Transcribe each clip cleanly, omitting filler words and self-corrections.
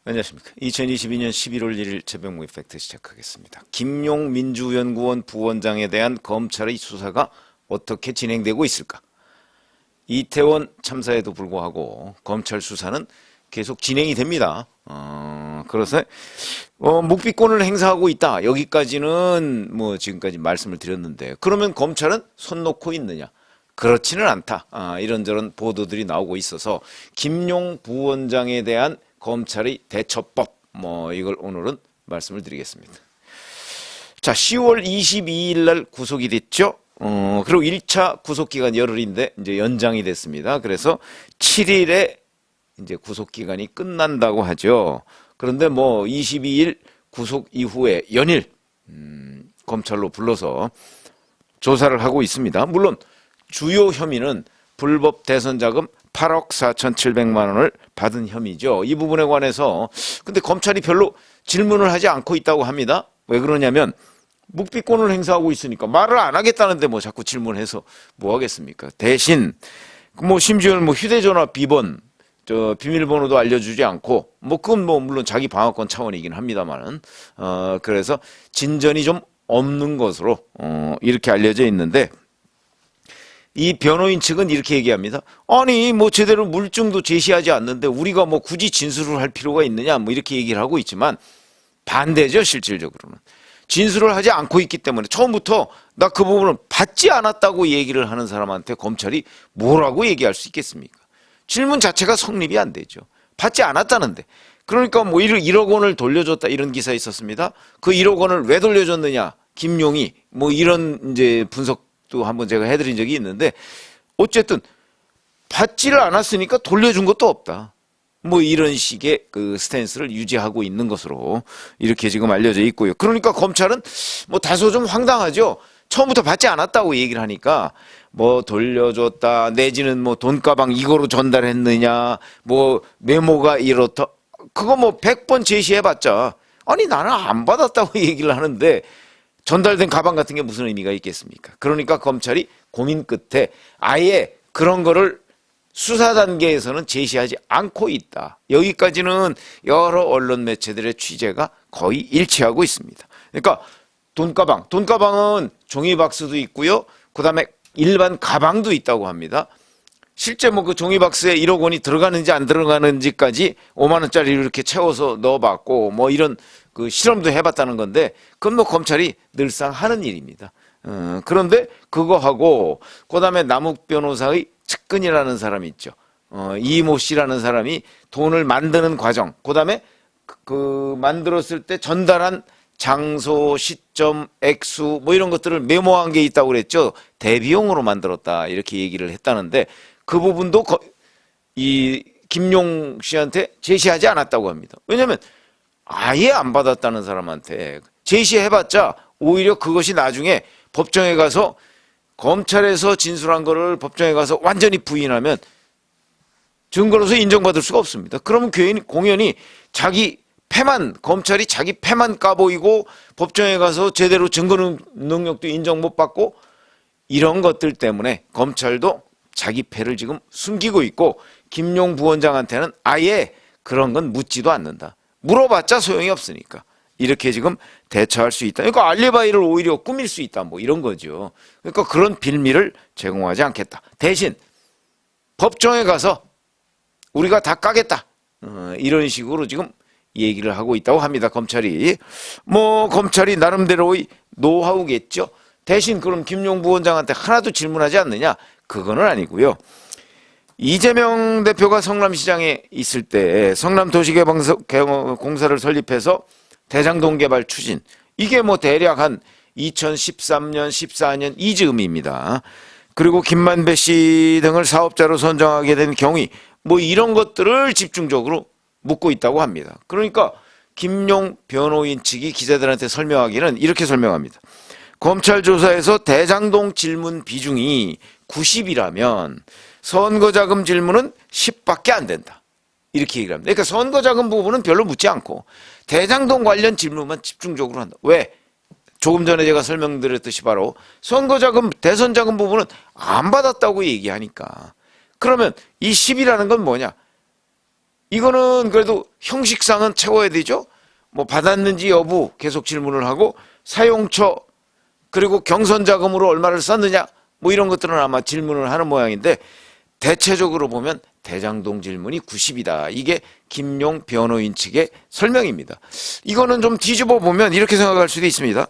안녕하십니까. 2022년 11월 1일 최병무의 팩트 시작하겠습니다. 김용 민주연구원 부원장에 대한 검찰의 수사가 어떻게 진행되고 있을까? 이태원 참사에도 불구하고 검찰 수사는 계속 진행이 됩니다. 그래서 묵비권을 행사하고 있다. 여기까지는 뭐 지금까지 말씀을 드렸는데, 그러면 검찰은 손 놓고 있느냐? 그렇지는 않다. 이런저런 보도들이 나오고 있어서 김용 부원장에 대한 검찰의 대처법, 이걸 오늘은 말씀을 드리겠습니다. 자, 10월 22일 날 구속이 됐죠. 그리고 1차 구속기간 열흘인데 이제 연장이 됐습니다. 그래서 7일에 이제 구속기간이 끝난다고 하죠. 그런데 22일 구속 이후에 연일 검찰로 불러서 조사를 하고 있습니다. 물론 주요 혐의는 불법 대선 자금 8억 4,700만 원을 받은 혐의죠. 이 부분에 관해서 근데 검찰이 별로 질문을 하지 않고 있다고 합니다. 왜 그러냐면 묵비권을 행사하고 있으니까 말을 안 하겠다는데 자꾸 질문해서 뭐 하겠습니까? 대신 심지어는 휴대전화 비번, 비밀번호도 알려주지 않고 그건 물론 자기 방어권 차원이긴 합니다만은 그래서 진전이 좀 없는 것으로 이렇게 알려져 있는데, 이 변호인 측은 이렇게 얘기합니다. 아니 제대로 물증도 제시하지 않는데 우리가 굳이 진술을 할 필요가 있느냐 이렇게 얘기를 하고 있지만 반대죠. 실질적으로는 진술을 하지 않고 있기 때문에 처음부터 나 그 부분을 받지 않았다고 얘기를 하는 사람한테 검찰이 뭐라고 얘기할 수 있겠습니까? 질문 자체가 성립이 안 되죠. 받지 않았다는데. 그러니까 1억 원을 돌려줬다 이런 기사 있었습니다. 그 1억 원을 왜 돌려줬느냐? 김용이 이런 이제 분석도 한번 제가 해드린 적이 있는데, 어쨌든 받지를 않았으니까 돌려준 것도 없다. 이런 식의 그 스탠스를 유지하고 있는 것으로 이렇게 지금 알려져 있고요. 그러니까 검찰은 다소 좀 황당하죠. 처음부터 받지 않았다고 얘기를 하니까 돌려줬다 내지는 돈가방 이거로 전달했느냐 메모가 이렇다, 그거 100번 제시해봤자 아니 나는 안 받았다고 얘기를 하는데 전달된 가방 같은 게 무슨 의미가 있겠습니까? 그러니까 검찰이 고민 끝에 아예 그런 거를 수사 단계에서는 제시하지 않고 있다. 여기까지는 여러 언론 매체들의 취재가 거의 일치하고 있습니다. 그러니까 돈가방은 종이박스도 있고요. 그 다음에 일반 가방도 있다고 합니다. 실제 그 종이박스에 1억 원이 들어가는지 안 들어가는지까지 5만 원짜리를 이렇게 채워서 넣어봤고 이런 그 실험도 해봤다는 건데, 그건 검찰이 늘상 하는 일입니다. 그런데 그거하고 그 다음에 남욱 변호사의 측근이라는 사람이 있죠. 이모 씨라는 사람이 돈을 만드는 과정, 그 다음에 그 만들었을 때 전달한 장소, 시점, 액수 이런 것들을 메모한 게 있다고 그랬죠. 대비용으로 만들었다 이렇게 얘기를 했다는데, 그 부분도 이 김용 씨한테 제시하지 않았다고 합니다. 왜냐하면 아예 안 받았다는 사람한테 제시해봤자 오히려 그것이 나중에 법정에 가서 검찰에서 진술한 거를 법정에 가서 완전히 부인하면 증거로서 인정받을 수가 없습니다. 그러면 공연히 자기 패만, 검찰이 자기 패만 까보이고 법정에 가서 제대로 증거 능력도 인정 못 받고, 이런 것들 때문에 검찰도 자기 패를 지금 숨기고 있고 김용 부원장한테는 아예 그런 건 묻지도 않는다. 물어봤자 소용이 없으니까 이렇게 지금 대처할 수 있다. 그러니까 알리바이를 오히려 꾸밀 수 있다 이런 거죠. 그러니까 그런 빌미를 제공하지 않겠다. 대신 법정에 가서 우리가 다 까겠다 이런 식으로 지금 얘기를 하고 있다고 합니다. 검찰이 검찰이 나름대로의 노하우겠죠. 대신 그럼 김용 부원장한테 하나도 질문하지 않느냐? 그거는 아니고요. 이재명 대표가 성남시장에 있을 때 성남도시개발공사를 설립해서 대장동 개발 추진, 이게 대략 한 2013년, 14년 이즈음입니다. 그리고 김만배 씨 등을 사업자로 선정하게 된 경위, 이런 것들을 집중적으로 묻고 있다고 합니다. 그러니까 김용 변호인 측이 기자들한테 설명하기는 이렇게 설명합니다. 검찰 조사에서 대장동 질문 비중이 90이라면 선거자금 질문은 10밖에 안 된다. 이렇게 얘기를 합니다. 그러니까 선거자금 부분은 별로 묻지 않고 대장동 관련 질문만 집중적으로 한다. 왜? 조금 전에 제가 설명드렸듯이 바로 선거자금, 대선자금 부분은 안 받았다고 얘기하니까. 그러면 이 10이라는 건 뭐냐? 이거는 그래도 형식상은 채워야 되죠. 뭐 받았는지 여부 계속 질문을 하고 사용처 그리고 경선 자금으로 얼마를 썼느냐 뭐 이런 것들은 아마 질문을 하는 모양인데 대체적으로 보면 대장동 질문이 90이다. 이게 김용 변호인 측의 설명입니다. 이거는 좀 뒤집어 보면 이렇게 생각할 수도 있습니다.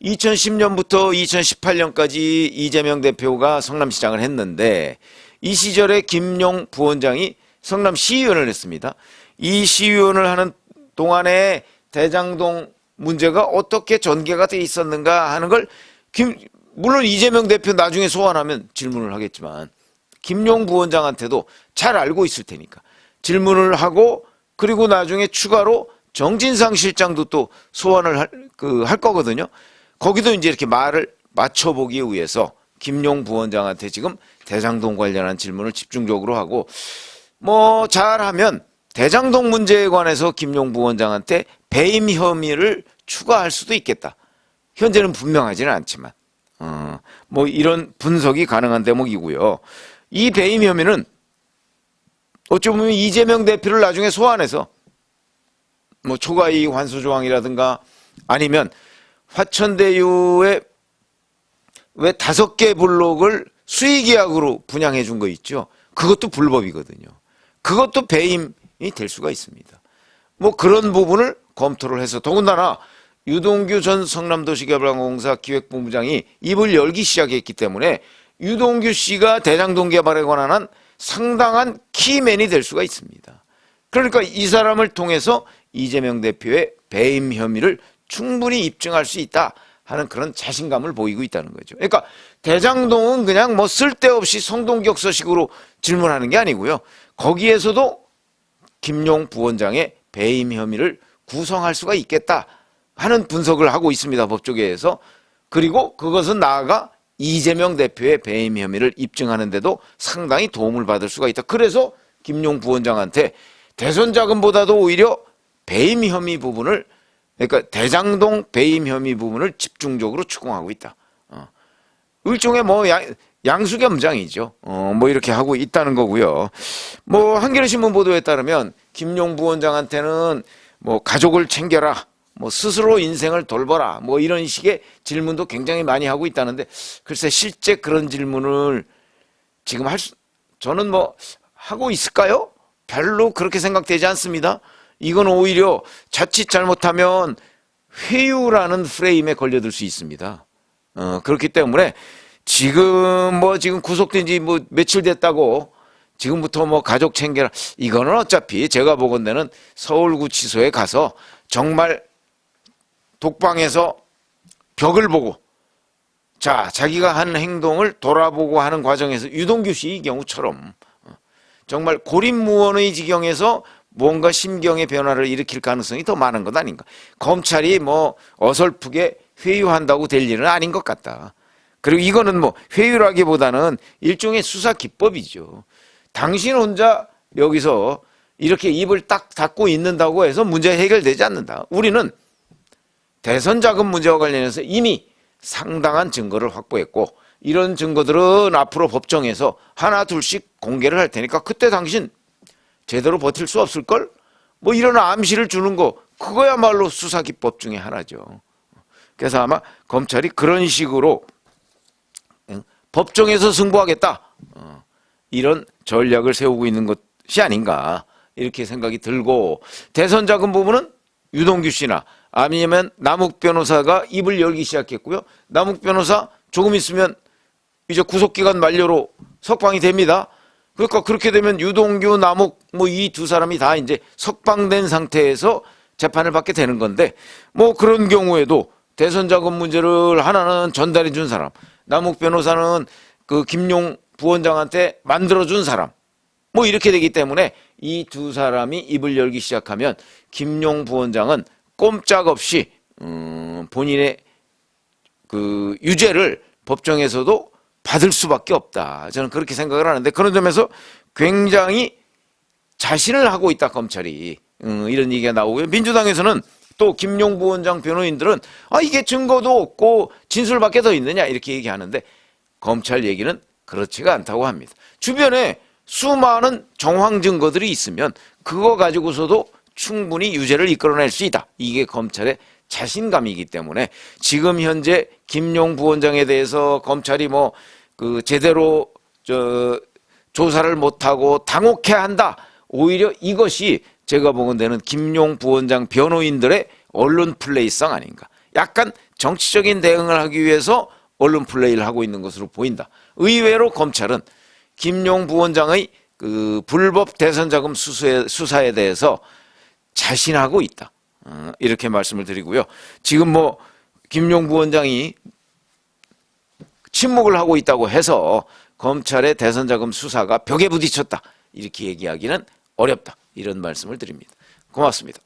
2010년부터 2018년까지 이재명 대표가 성남시장을 했는데 이 시절에 김용 부원장이 성남시의원을 했습니다. 이 시의원을 하는 동안에 대장동 문제가 어떻게 전개가 돼 있었는가 하는 걸 물론 이재명 대표 나중에 소환하면 질문을 하겠지만 김용 부원장한테도 잘 알고 있을 테니까 질문을 하고 그리고 나중에 추가로 정진상 실장도 또 소환을 할 거거든요. 거기도 이제 이렇게 말을 맞춰보기 위해서 김용 부원장한테 지금 대장동 관련한 질문을 집중적으로 하고 뭐 잘하면 대장동 문제에 관해서 김용 부원장한테 배임 혐의를 추가할 수도 있겠다. 현재는 분명하지는 않지만 뭐 이런 분석이 가능한 대목이고요. 이 배임 혐의는 어찌 보면 이재명 대표를 나중에 소환해서 뭐 초과이익 환수 조항이라든가 아니면 화천대유의 왜 5개 블록을 수의계약으로 분양해 준 거 있죠. 그것도 불법이거든요. 그것도 배임이 될 수가 있습니다. 뭐 그런 부분을 검토를 해서 더군다나 유동규 전 성남도시개발공사 기획본부장이 입을 열기 시작했기 때문에 유동규 씨가 대장동 개발에 관한 상당한 키맨이 될 수가 있습니다. 그러니까 이 사람을 통해서 이재명 대표의 배임 혐의를 충분히 입증할 수 있다 하는 그런 자신감을 보이고 있다는 거죠. 그러니까 대장동은 그냥 뭐 쓸데없이 성동격서식으로 질문하는 게 아니고요. 거기에서도 김용 부원장의 배임 혐의를 구성할 수가 있겠다 하는 분석을 하고 있습니다. 법조계에서. 그리고 그것은 나아가 이재명 대표의 배임 혐의를 입증하는 데도 상당히 도움을 받을 수가 있다. 그래서 김용 부원장한테 대선 자금보다도 오히려 배임 혐의 부분을 그러니까 대장동 배임 혐의 부분을 집중적으로 추궁하고 있다. 일종의 뭐 양수겸장이죠. 뭐 이렇게 하고 있다는 거고요. 뭐 한겨레신문 보도에 따르면 김용 부원장한테는 뭐 가족을 챙겨라, 뭐 스스로 인생을 돌보라, 뭐 이런 식의 질문도 굉장히 많이 하고 있다는데 글쎄 실제 그런 질문을 지금 저는 뭐 하고 있을까요? 별로 그렇게 생각되지 않습니다. 이건 오히려 자칫 잘못하면 회유라는 프레임에 걸려들 수 있습니다. 그렇기 때문에 지금 구속된 지 뭐 며칠 됐다고 지금부터 뭐 가족 챙겨라. 이거는 어차피 제가 보건대는 서울구치소에 가서 정말 독방에서 벽을 보고 자기가 한 행동을 돌아보고 하는 과정에서 유동규 씨의 경우처럼 정말 고립무원의 지경에서 뭔가 심경의 변화를 일으킬 가능성이 더 많은 것 아닌가. 검찰이 뭐 어설프게 회유한다고 될 일은 아닌 것 같다. 그리고 이거는 뭐 회유라기보다는 일종의 수사 기법이죠. 당신 혼자 여기서 이렇게 입을 딱 닫고 있는다고 해서 문제 해결되지 않는다. 우리는 대선 자금 문제와 관련해서 이미 상당한 증거를 확보했고 이런 증거들은 앞으로 법정에서 하나 둘씩 공개를 할 테니까 그때 당신 제대로 버틸 수 없을걸? 뭐 이런 암시를 주는 거 그거야말로 수사기법 중에 하나죠. 그래서 아마 검찰이 그런 식으로 법정에서 승부하겠다 이런 전략을 세우고 있는 것이 아닌가 이렇게 생각이 들고 대선 자금 부분은 유동규 씨나 아니면 남욱 변호사가 입을 열기 시작했고요. 남욱 변호사 조금 있으면 이제 구속기간 만료로 석방이 됩니다. 그러니까 그렇게 되면 유동규, 남욱 뭐 이 두 사람이 다 이제 석방된 상태에서 재판을 받게 되는 건데 뭐 그런 경우에도 대선 자금 문제를 하나는 전달해 준 사람, 남욱 변호사는 그 김용 부원장한테 만들어 준 사람 뭐 이렇게 되기 때문에 이 두 사람이 입을 열기 시작하면 김용 부원장은 꼼짝없이 본인의 그 유죄를 법정에서도 받을 수밖에 없다. 저는 그렇게 생각을 하는데 그런 점에서 굉장히 자신을 하고 있다 검찰이 이런 얘기가 나오고요. 민주당에서는 또 김용 부원장 변호인들은 이게 증거도 없고 진술밖에 더 있느냐 이렇게 얘기하는데 검찰 얘기는 그렇지가 않다고 합니다. 주변에 수많은 정황 증거들이 있으면 그거 가지고서도 충분히 유죄를 이끌어낼 수 있다. 이게 검찰의 자신감이기 때문에 지금 현재 김용 부원장에 대해서 검찰이 제대로 조사를 못하고 당혹해 한다. 오히려 이것이 제가 보건대는 김용 부원장 변호인들의 언론 플레이성 아닌가. 약간 정치적인 대응을 하기 위해서 언론 플레이를 하고 있는 것으로 보인다. 의외로 검찰은 김용 부원장의 불법 대선 자금 수사에 대해서 자신하고 있다. 이렇게 말씀을 드리고요. 지금 김용 부원장이 침묵을 하고 있다고 해서 검찰의 대선 자금 수사가 벽에 부딪혔다. 이렇게 얘기하기는 어렵다. 이런 말씀을 드립니다. 고맙습니다.